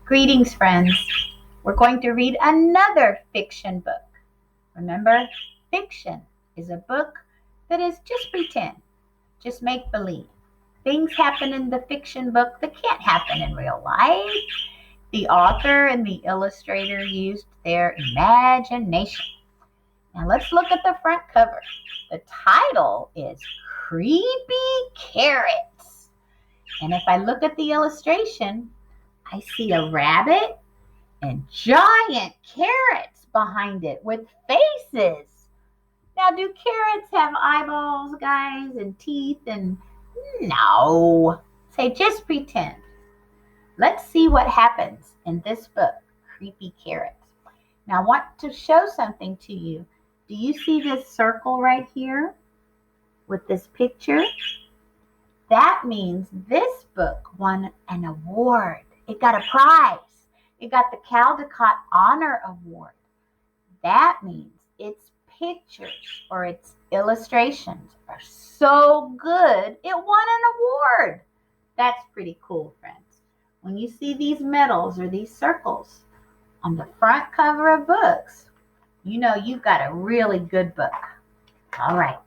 Greetings, friends. We're going to read another fiction book. Remember, fiction is a book that is just pretend, just make believe. Things happen in the fiction book that can't happen in real life. The author and the illustrator used their imagination. Now let's look at the front cover. The title is Creepy Carrots. And if I look at the illustration, I see a rabbit and giant carrots behind it with faces. Now, do carrots have eyeballs, guys, and teeth? And no. Say, just pretend. Let's see what happens in this book, Creepy Carrots. Now, I want to show something to you. Do you see this circle right here with this picture? That means this book won an award. It got a prize. It got the Caldecott Honor Award. That means its pictures or its illustrations are so good, it won an award. That's pretty cool, friends. When you see these medals or these circles on the front cover of books, you know you've got a really good book. All right,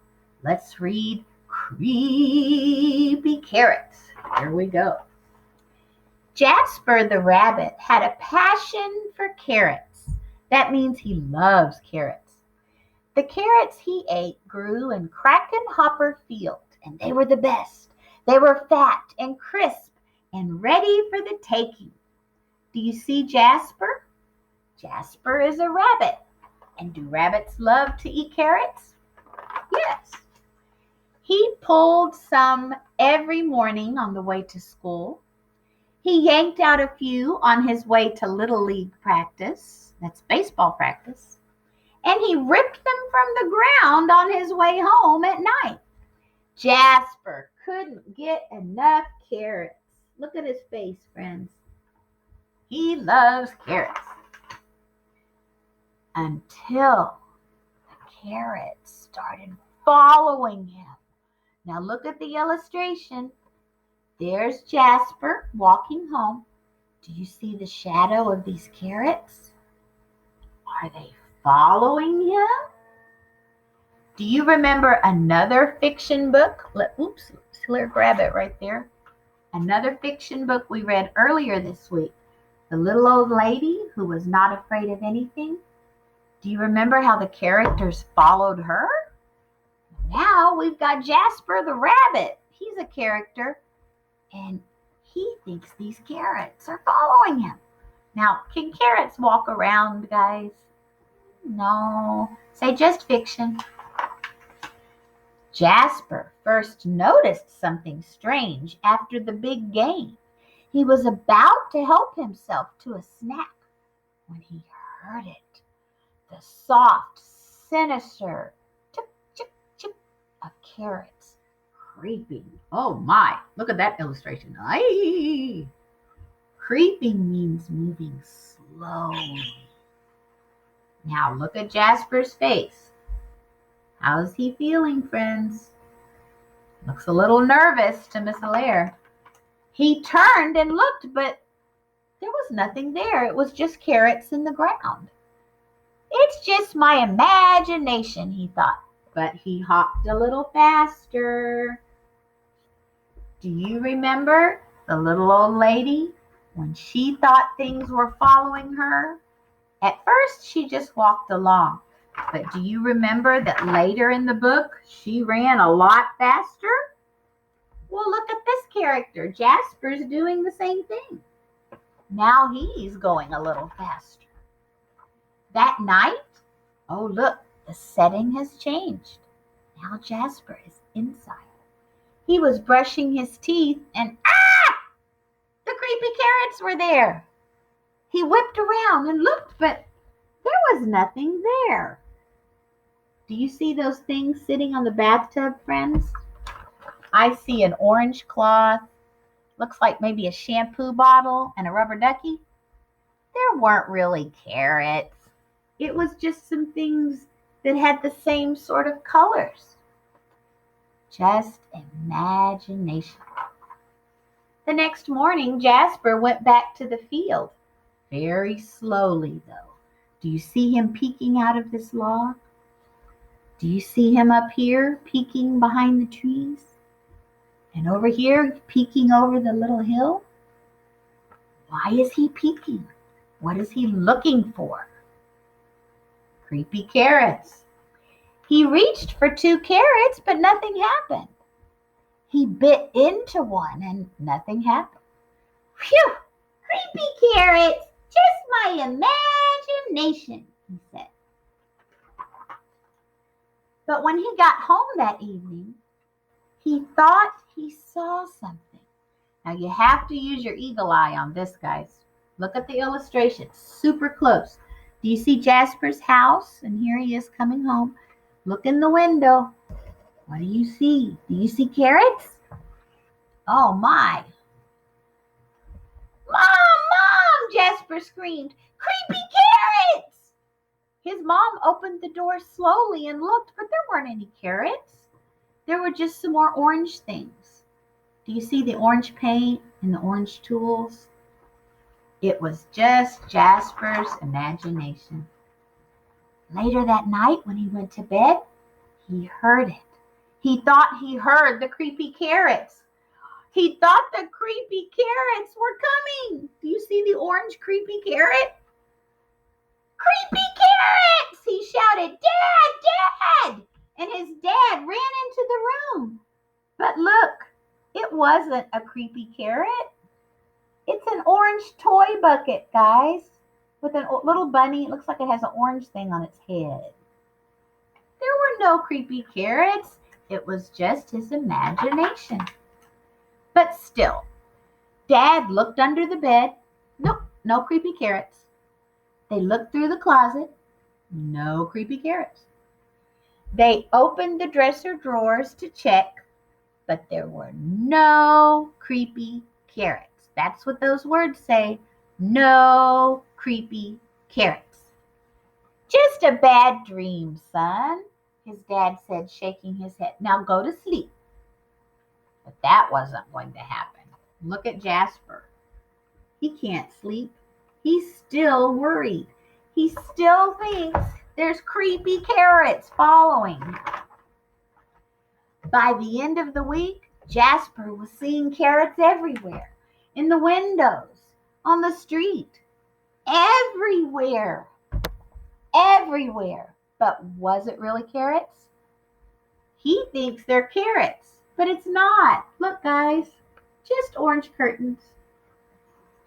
let's read Creepy Carrots. Here we go. Jasper the rabbit had a passion for carrots. That means he loves carrots. The carrots he ate grew in Krakenhopper Field, and they were the best. They were fat and crisp and ready for the taking. Do you see Jasper? Jasper is a rabbit. And do rabbits love to eat carrots? Yes. He pulled some every morning on the way to school. He yanked out a few on his way to Little League practice. That's baseball practice. And he ripped them from the ground on his way home at night. Jasper couldn't get enough carrots. Look at his face, friends. He loves carrots. Until the carrots started following him. Now look at the illustration. There's Jasper walking home. Do you see the shadow of these carrots? Are they following him? Do you remember another fiction book? Let's grab it right there. Another fiction book we read earlier this week. The Little Old Lady Who Was Not Afraid of Anything. Do you remember how the characters followed her? Now we've got Jasper the rabbit. He's a character. And he thinks these carrots are following him. Now, can carrots walk around, guys? No. Say just fiction. Jasper first noticed something strange after the big game. He was about to help himself to a snack when he heard it. The soft, sinister chip, chip, chip of carrots. Creeping. Oh my, look at that illustration. Aye. Creeping means moving slowly. Now look at Jasper's face. How's he feeling, friends? Looks a little nervous to Miss Allaire. He turned and looked, but there was nothing there. It was just carrots in the ground. It's just my imagination, he thought, but he hopped a little faster. Do you remember the little old lady when she thought things were following her? At first, she just walked along. But do you remember that later in the book, she ran a lot faster? Well, look at this character. Jasper's doing the same thing. Now he's going a little faster. That night, oh look, the setting has changed. Now Jasper is inside. He was brushing his teeth and the creepy carrots were there. He whipped around and looked, but there was nothing there. Do you see those things sitting on the bathtub, friends? I see an orange cloth. Looks like maybe a shampoo bottle and a rubber ducky. There weren't really carrots. It was just some things that had the same sort of colors. Just imagination. The next morning, Jasper went back to the field. Very slowly, though. Do you see him peeking out of this log? Do you see him up here peeking behind the trees? And over here peeking over the little hill? Why is he peeking? What is he looking for? Creepy carrots. He reached for 2 carrots, but nothing happened. He bit into one and nothing happened. Phew! Creepy carrots! Just my imagination, he said. But when he got home that evening, he thought he saw something. Now you have to use your eagle eye on this, guys. Look at the illustration, super close. Do you see Jasper's house? And here he is coming home. Look in the window. What do you see? Do you see carrots? Oh my. Mom, Jasper screamed. Creepy carrots! His mom opened the door slowly and looked, but there weren't any carrots. There were just some more orange things. Do you see the orange paint and the orange tools? It was just Jasper's imagination. Later that night when he went to bed, he heard it. He thought he heard the creepy carrots. He thought the creepy carrots were coming. Do you see the orange creepy carrot? Creepy carrots! He shouted, Dad, Dad! And his dad ran into the room. But look, it wasn't a creepy carrot. It's an orange toy bucket, guys, with a little bunny. It looks like it has an orange thing on its head. There were no creepy carrots. It was just his imagination. But still, Dad looked under the bed. Nope, no creepy carrots. They looked through the closet. No creepy carrots. They opened the dresser drawers to check, but there were no creepy carrots. That's what those words say. No creepy carrots. Just a bad dream, son, his dad said, shaking his head. Now go to sleep. But that wasn't going to happen. Look at Jasper. He can't sleep. He's still worried. He still thinks there's creepy carrots following. By the end of the week, Jasper was seeing carrots everywhere. In the windows, on the street, everywhere. Everywhere. But was it really carrots? He thinks they're carrots, but it's not. Look, guys, just orange curtains.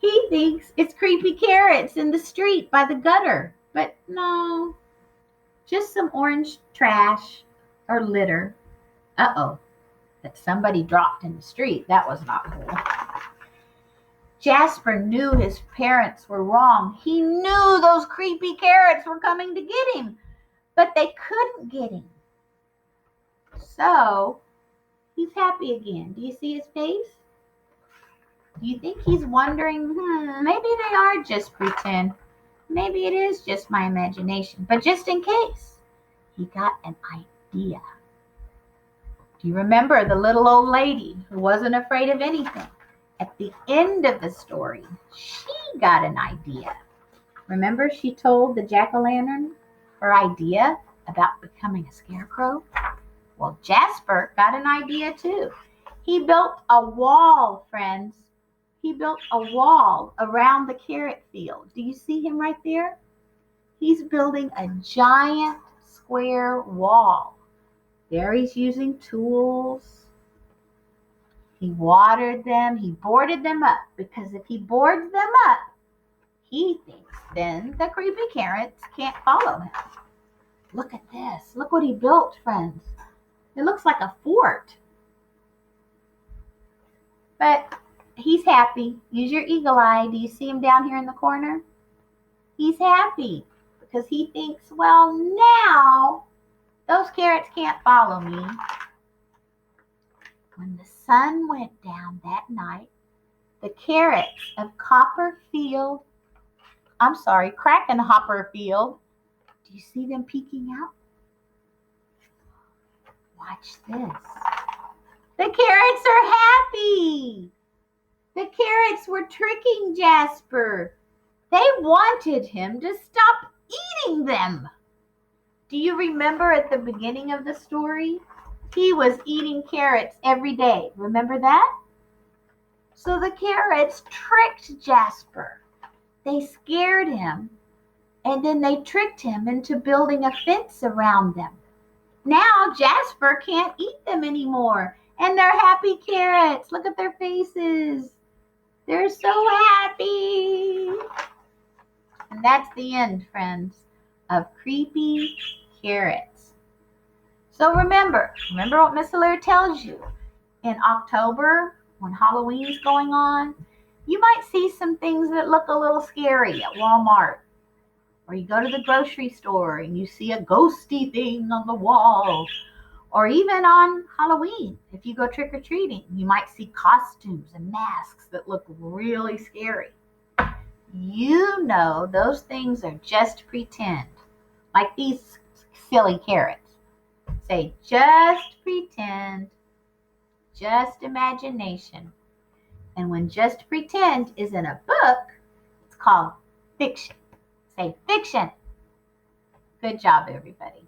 He thinks it's creepy carrots in the street by the gutter, but no, just some orange trash or litter. Uh-oh, that somebody dropped in the street. That was not cool. Jasper knew his parents were wrong. He knew those creepy carrots were coming to get him, but they couldn't get him. So he's happy again. Do you see his face? Do you think he's wondering, maybe they are just pretend. Maybe it is just my imagination. But just in case, he got an idea. Do you remember the little old lady who wasn't afraid of anything? At the end of the story, she got an idea. Remember she told the jack-o'-lantern her idea about becoming a scarecrow? Well, Jasper got an idea too. He built a wall, friends. He built a wall around the carrot field. Do you see him right there? He's building a giant square wall. There he's using tools. He watered them. He boarded them up, because if he boards them up, he thinks then the creepy carrots can't follow him. Look at this. Look what he built, friends. It looks like a fort. But he's happy. Use your eagle eye. Do you see him down here in the corner? He's happy because he thinks, well, now those carrots can't follow me. When the sun went down that night, the carrots of Crackenhopper Field, do you see them peeking out? Watch this. The carrots are happy. The carrots were tricking Jasper. They wanted him to stop eating them. Do you remember at the beginning of the story? He was eating carrots every day. Remember that? So the carrots tricked Jasper. They scared him, and then they tricked him into building a fence around them. Now Jasper can't eat them anymore. And they're happy carrots. Look at their faces. They're so happy. And that's the end, friends, of Creepy Carrots. So remember what Miss Allaire tells you. In October, when Halloween's going on, you might see some things that look a little scary at Walmart. Or you go to the grocery store and you see a ghosty thing on the wall. Or even on Halloween, if you go trick-or-treating, you might see costumes and masks that look really scary. You know those things are just pretend, like these silly carrots. Say, just pretend, just imagination. And when just pretend is in a book, it's called fiction. Say fiction. Good job, everybody.